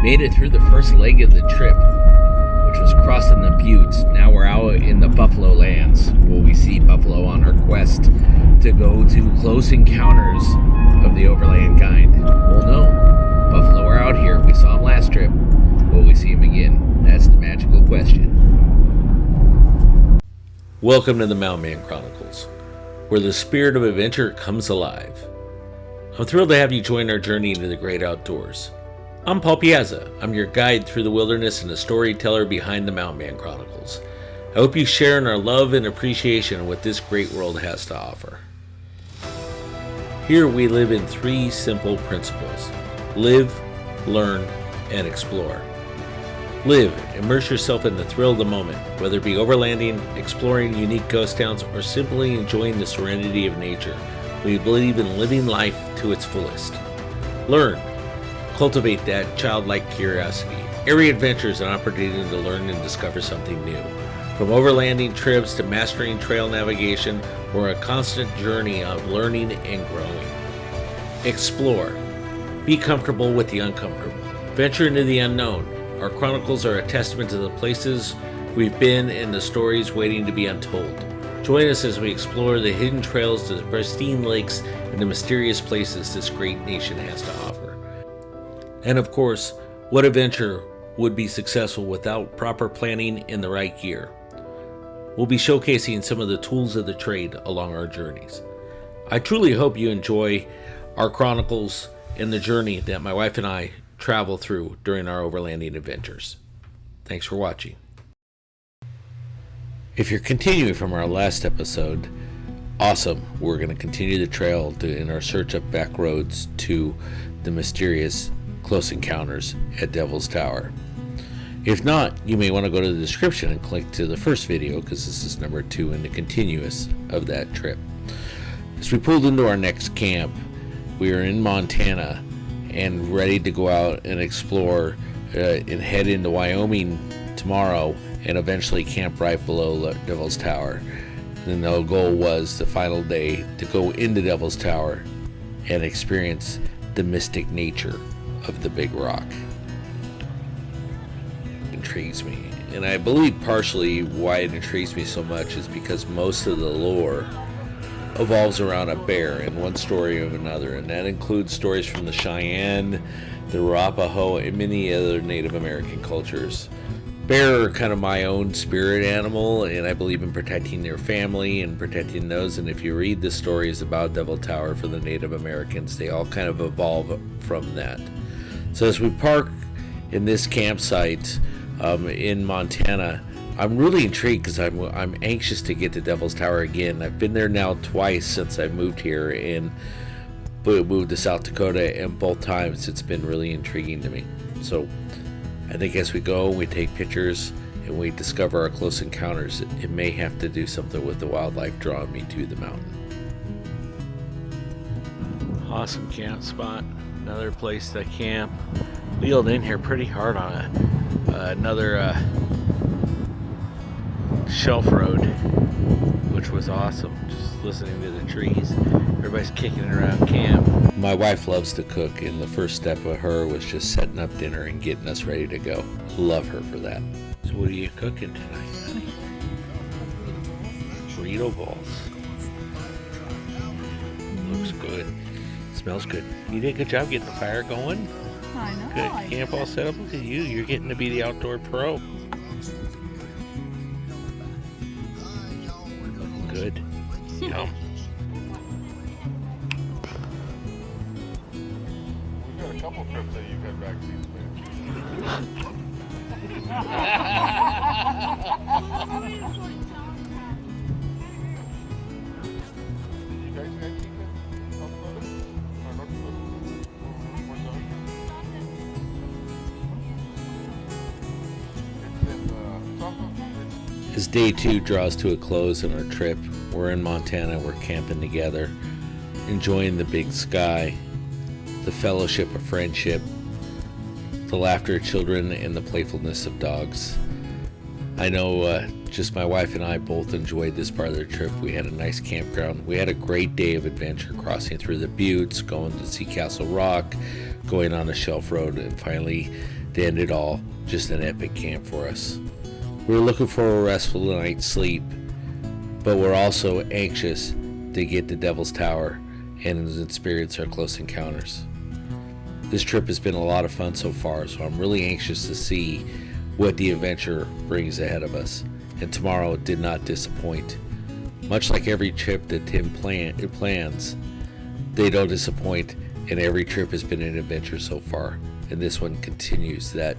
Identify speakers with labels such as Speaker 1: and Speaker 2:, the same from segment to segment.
Speaker 1: Made it through the first leg of the trip, which was crossing the Buttes. Now we're out in the Buffalo lands. Will we see buffalo on our quest to go to close encounters of the overland kind? Well, no. Buffalo are out here. We saw them last trip. Will we see them again? That's the magical question. Welcome to the Mountain Man Chronicles, where the spirit of adventure comes alive. I'm thrilled to have you join our journey into the great outdoors. I'm Paul Piazza. I'm your guide through the wilderness and the storyteller behind the Mountain Man Chronicles. I hope you share in our love and appreciation of what this great world has to offer. Here we live in three simple principles: live, learn, and explore. Live, immerse yourself in the thrill of the moment, whether it be overlanding, exploring unique ghost towns, or simply enjoying the serenity of nature. We believe in living life to its fullest. Learn, cultivate that childlike curiosity. Every adventure is an opportunity to learn and discover something new. From overlanding trips to mastering trail navigation, we're a constant journey of learning and growing. Explore. Be comfortable with the uncomfortable. Venture into the unknown. Our chronicles are a testament to the places we've been and the stories waiting to be untold. Join us as we explore the hidden trails to the pristine lakes and the mysterious places this great nation has to offer. And of course, what adventure would be successful without proper planning and the right gear? We'll be showcasing some of the tools of the trade along our journeys. I truly hope you enjoy our chronicles and the journey that my wife and I travel through during our overlanding adventures. Thanks for watching. If you're continuing from our last episode, awesome. We're going to continue the trail in our search up back roads to the mysterious close encounters at Devil's Tower. If not, you may want to go to the description and click to the first video, because this is number 2 in the continuous of that trip. As we pulled into our next camp, we are in Montana and ready to go out and explore and head into Wyoming tomorrow and eventually camp right below Devil's Tower. And the goal was the final day to go into Devil's Tower and experience the mystic nature of the big rock. It intrigues me, and I believe partially why it intrigues me so much is because most of the lore evolves around a bear in one story or another, and that includes stories from the Cheyenne, the Arapaho, and many other Native American cultures. Bear are kind of my own spirit animal, and I believe in protecting their family and protecting those. And if you read the stories about Devil Tower for the Native Americans, they all kind of evolve from that. So as we park in this campsite in Montana, I'm really intrigued because I'm anxious to get to Devil's Tower again. I've been there now twice since I moved here and moved to South Dakota, and both times it's been really intriguing to me. So I think as we go, we take pictures and we discover our close encounters, it may have to do something with the wildlife drawing me to the mountain. Awesome camp spot. Another place to camp. Wheeled in here pretty hard on another shelf road, which was awesome. Just listening to the trees. Everybody's kicking it around camp. My wife loves to cook, and the first step of her was just setting up dinner and getting us ready to go. Love her for that. So what are you cooking tonight, honey? Burrito balls. Looks good. Smells good. You did a good job getting the fire going.
Speaker 2: I know.
Speaker 1: Good. Camp all set up. Look at you. You're getting to be the outdoor pro. Good. Yum.
Speaker 3: We've got a couple trips that you've had vaccines with. You guys had anything South Dakota? Or North Dakota? Or South? It's in South Dakota.
Speaker 1: As day 2 draws to a close in our trip, we're in Montana, we're camping together, enjoying the big sky, the fellowship of friendship, the laughter of children, and the playfulness of dogs. I know just my wife and I both enjoyed this part of the trip. We had a nice campground. We had a great day of adventure crossing through the Buttes, going to see Castle Rock, going on a shelf road, and finally to end it all, just an epic camp for us. We were looking for a restful night's sleep, but we're also anxious to get to Devil's Tower and experience our close encounters. This trip has been a lot of fun so far, so I'm really anxious to see what the adventure brings ahead of us. And tomorrow did not disappoint. Much like every trip that Tim plans, they don't disappoint, and every trip has been an adventure so far. And this one continues that.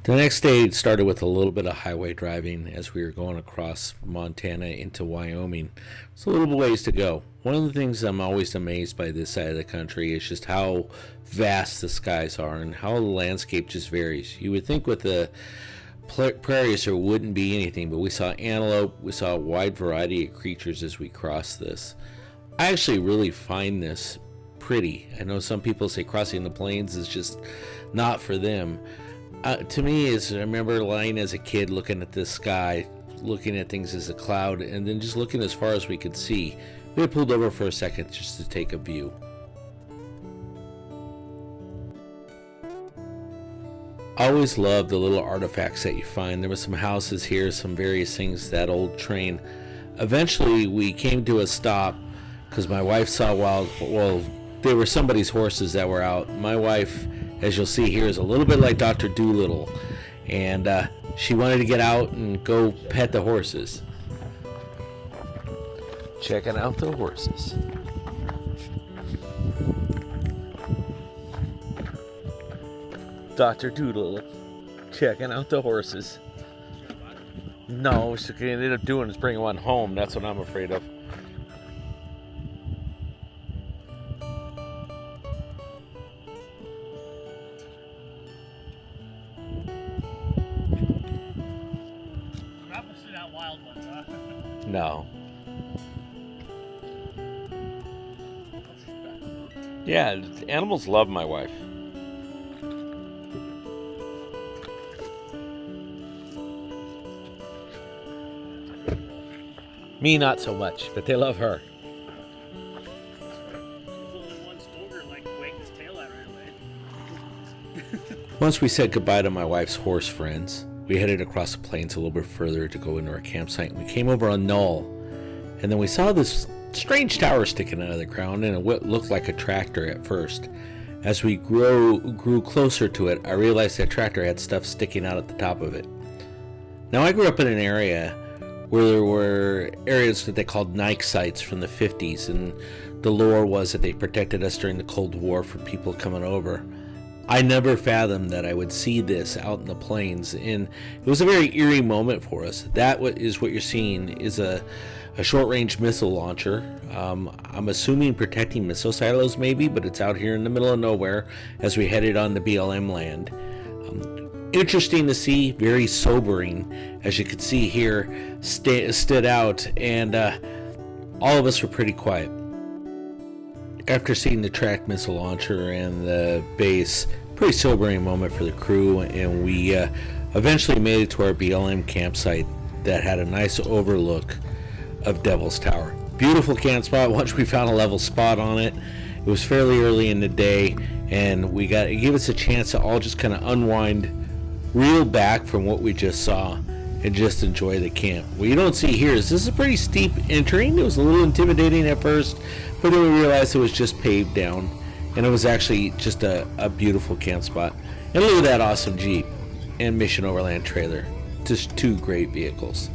Speaker 1: The next day started with a little bit of highway driving as we were going across Montana into Wyoming. It's a little ways to go. One of the things I'm always amazed by this side of the country is just how vast the skies are and how the landscape just varies. You would think with the prairies there wouldn't be anything, but we saw antelope, we saw a wide variety of creatures as we crossed this. I actually really find this pretty. I know some people say crossing the plains is just not for them. To me, I remember lying as a kid looking at the sky, looking at things as a cloud, and then just looking as far as we could see. We had pulled over for a second just to take a view. I always love the little artifacts that you find. There were some houses here, some various things, that old train. Eventually, we came to a stop because my wife saw there were somebody's horses that were out. My wife, as you'll see here, is a little bit like Dr. Dolittle, and she wanted to get out and go pet the horses. Checking out the horses. Dr. Dolittle checking out the horses. No, what she ended up doing is bringing one home. That's what I'm afraid of. No. Yeah, animals love my wife. Me, not so much, but they love her. Once we said goodbye to my wife's horse friends, we headed across the plains a little bit further to go into our campsite. We came over a knoll, and then we saw this strange tower sticking out of the ground, and it looked like a tractor at first. As we grew closer to it, I realized that tractor had stuff sticking out at the top of it. Now, I grew up in an area where there were areas that they called Nike sites from the 50s, and the lore was that they protected us during the Cold War from people coming over. I never fathomed that I would see this out in the plains, and it was a very eerie moment for us. That is what you're seeing is a short-range missile launcher. I'm assuming protecting missile silos maybe, but it's out here in the middle of nowhere as we headed on the BLM land. Interesting to see, very sobering, as you can see here, stood out, and all of us were pretty quiet. After seeing the tracked missile launcher and the base, pretty sobering moment for the crew, and we eventually made it to our BLM campsite that had a nice overlook of Devil's Tower. Beautiful camp spot. Once we found a level spot on it, it was fairly early in the day, and it gave us a chance to all just kind of unwind, reel back from what we just saw, and just enjoy the camp. What you don't see here is this is a pretty steep entering. It was a little intimidating at first, but then we realized it was just paved down, and it was actually just a beautiful camp spot. And look at that awesome Jeep and Mission Overland trailer. Just two great vehicles.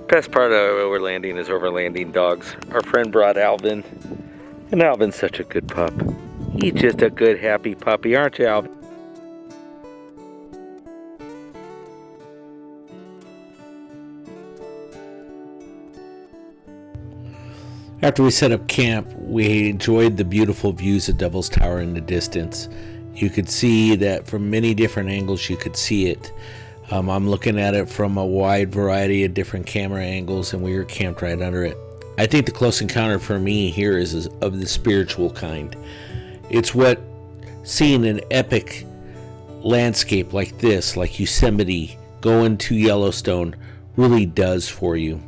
Speaker 1: Best part of overlanding is overlanding dogs. Our friend brought Alvin, and Alvin's such a good pup. He's just a good, happy puppy, aren't you, Alvin? After we set up camp, we enjoyed the beautiful views of Devil's Tower in the distance. You could see that from many different angles you could see it. I'm looking at it from a wide variety of different camera angles, and we were camped right under it. I think the close encounter for me here is of the spiritual kind. It's what seeing an epic landscape like this, like Yosemite, going to Yellowstone, really does for you.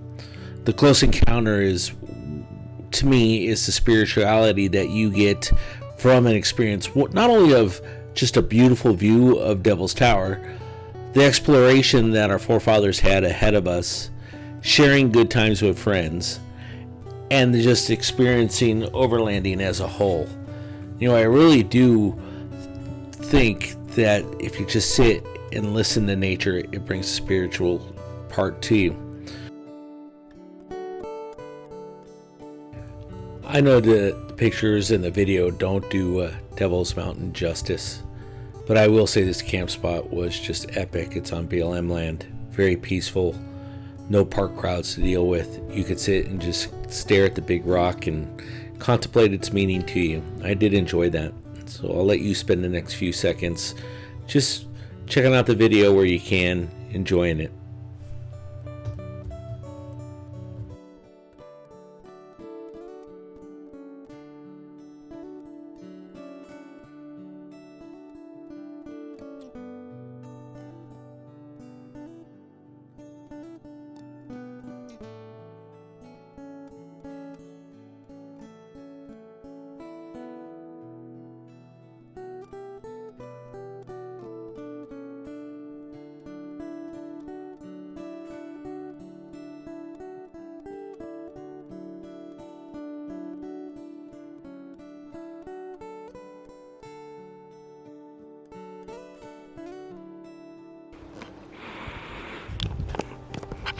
Speaker 1: The close encounter is, to me, is the spirituality that you get from an experience, not only of just a beautiful view of Devil's Tower, the exploration that our forefathers had ahead of us, sharing good times with friends, and just experiencing overlanding as a whole. You know, I really do think that if you just sit and listen to nature, it brings a spiritual part to you. I know the pictures and the video don't do Devil's Mountain justice, but I will say this camp spot was just epic. It's on BLM land, very peaceful, no park crowds to deal with. You could sit and just stare at the big rock and contemplate its meaning to you. I did enjoy that. So I'll let you spend the next few seconds just checking out the video where you can, enjoying it.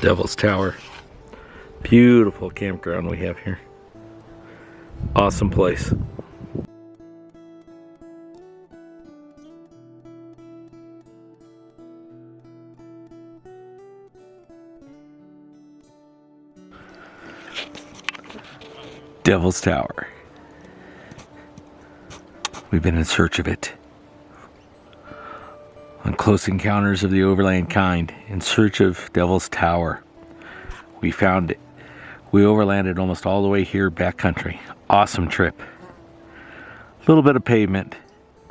Speaker 1: Devil's Tower. Beautiful campground we have here. Awesome place. Devil's Tower. We've been in search of it. On Close Encounters of the Overland Kind, in search of Devil's Tower. We found it. We overlanded almost all the way here backcountry. Awesome trip. A little bit of pavement,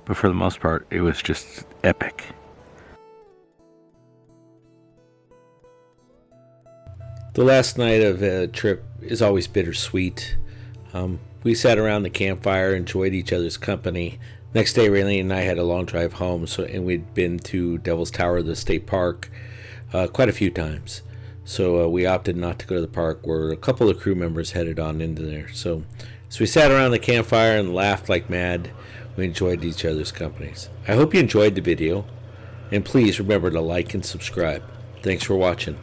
Speaker 1: but for the most part, it was just epic. The last night of a trip is always bittersweet. We sat around the campfire, enjoyed each other's company. Next day, Raylene and I had a long drive home, and we'd been to Devil's Tower, the state park, quite a few times. So we opted not to go to the park, where a couple of crew members headed on into there. So we sat around the campfire and laughed like mad. We enjoyed each other's companies. I hope you enjoyed the video, and please remember to like and subscribe. Thanks for watching.